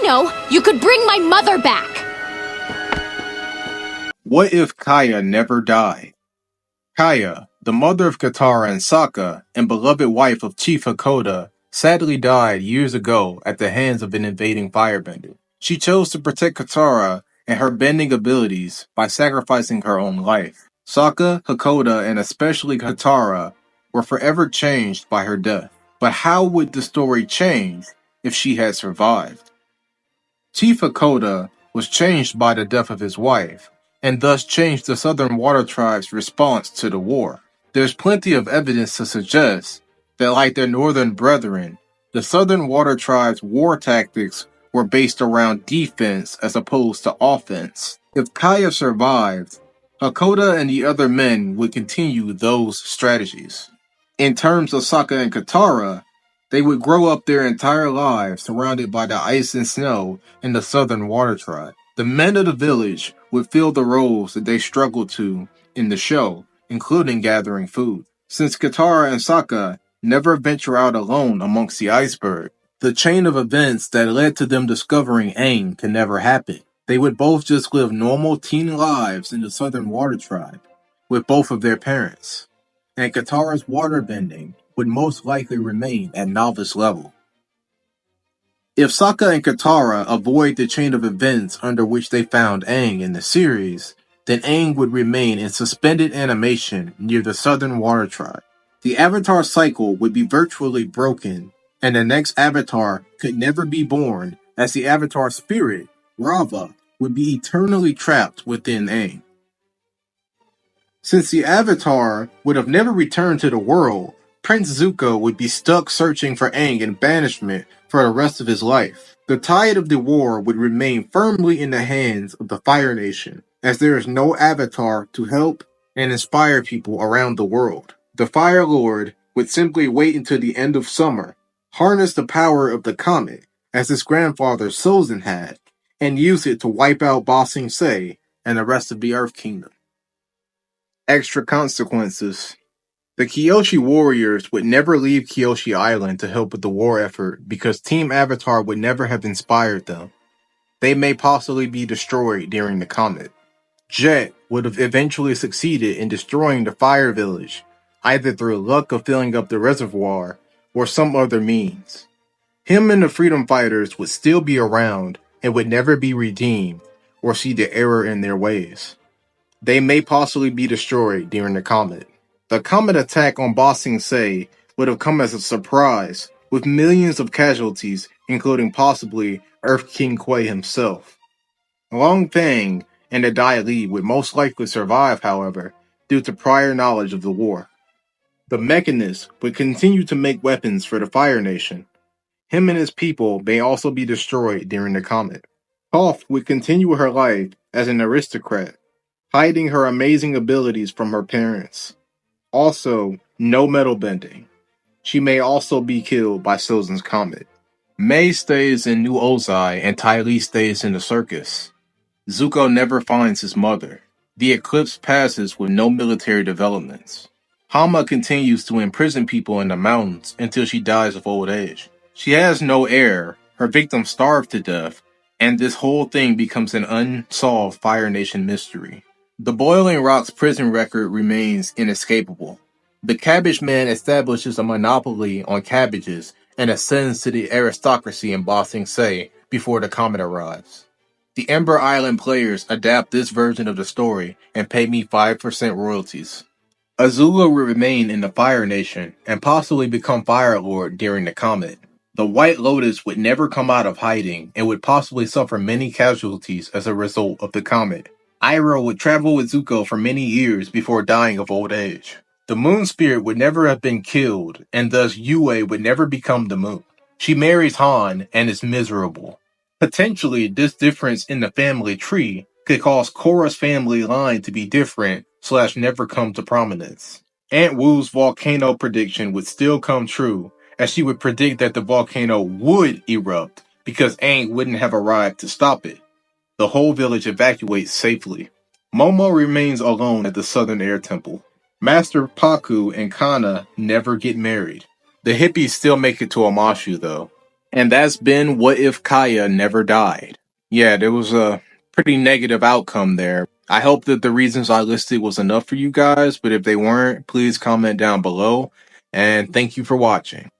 know, you could bring my mother back. What if Kaya never died? Kaya, the mother of Katara and Sokka, and beloved wife of Chief Hakoda, sadly died years ago at the hands of an invading firebender. She chose to protect Katara and her bending abilities by sacrificing her own life. Sokka, Hakoda, and especially Katara were forever changed by her death. But how would the story change if she had survived? Chief Hakoda was changed by the death of his wife, and thus changed the Southern Water Tribe's response to the war. There's plenty of evidence to suggest that, like their northern brethren, the Southern Water Tribe's war tactics were based around defense as opposed to offense. If Kaya survived, Hakoda and the other men would continue those strategies. In terms of Sokka and Katara, they would grow up their entire lives surrounded by the ice and snow in the Southern Water Tribe. The men of the village would fill the roles that they struggled to in the show, including gathering food. Since Katara and Sokka never venture out alone amongst the iceberg, the chain of events that led to them discovering Aang can never happen. They would both just live normal teen lives in the Southern Water Tribe, with both of their parents. And Katara's waterbending would most likely remain at novice level. If Sokka and Katara avoid the chain of events under which they found Aang in the series, then Aang would remain in suspended animation near the Southern Water Tribe. The Avatar cycle would be virtually broken, and the next Avatar could never be born, as the Avatar spirit, Rava, would be eternally trapped within Aang. Since the Avatar would have never returned to the world, Prince Zuko would be stuck searching for Aang in banishment for the rest of his life. The tide of the war would remain firmly in the hands of the Fire Nation, as there is no Avatar to help and inspire people around the world. The Fire Lord would simply wait until the end of summer, harness the power of the comet, as his grandfather Sozin had, and use it to wipe out Ba Sing Se and the rest of the Earth Kingdom. Extra consequences. The Kyoshi warriors would never leave Kyoshi Island to help with the war effort because Team Avatar would never have inspired them. They may possibly be destroyed during the comet. Jet would have eventually succeeded in destroying the Fire Village, either through luck of filling up the reservoir or some other means. Him and the Freedom Fighters would still be around and would never be redeemed or see the error in their ways. They may possibly be destroyed during the comet. The comet attack on Ba Sing Se would have come as a surprise, with millions of casualties, including possibly Earth King Kui himself. Long Feng and the Dai Li would most likely survive, however, due to prior knowledge of the war. The Mechanist would continue to make weapons for the Fire Nation. Him and his people may also be destroyed during the comet. Toph would continue her life as an aristocrat, hiding her amazing abilities from her parents. Also, no metal bending. She may also be killed by Sozin's comet. Mei stays in New Ozai and Ty Lee stays in the circus. Zuko never finds his mother. The eclipse passes with no military developments. Hama continues to imprison people in the mountains until she dies of old age. She has no heir, her victims starve to death, and this whole thing becomes an unsolved Fire Nation mystery. The Boiling Rock's prison record remains inescapable. The Cabbage Man establishes a monopoly on cabbages and ascends to the aristocracy in Ba Sing Se before the comet arrives. The Ember Island players adapt this version of the story and pay me 5% royalties. Azula will remain in the Fire Nation and possibly become Fire Lord during the comet. The White Lotus would never come out of hiding and would possibly suffer many casualties as a result of the comet. Iroh would travel with Zuko for many years before dying of old age. The Moon Spirit would never have been killed, and thus Yue would never become the Moon. She marries Han and is miserable. Potentially, this difference in the family tree could cause Korra's family line to be different / never come to prominence. Aunt Wu's volcano prediction would still come true, as she would predict that the volcano would erupt because Aang wouldn't have arrived to stop it. The whole village evacuates safely. Momo remains alone at the Southern Air Temple. Master Pakku and Kana never get married. The hippies still make it to Amashu though. And that's been What If Kaya Never Died. Yeah, there was a pretty negative outcome there. I hope that the reasons I listed was enough for you guys, but if they weren't, please comment down below. And thank you for watching.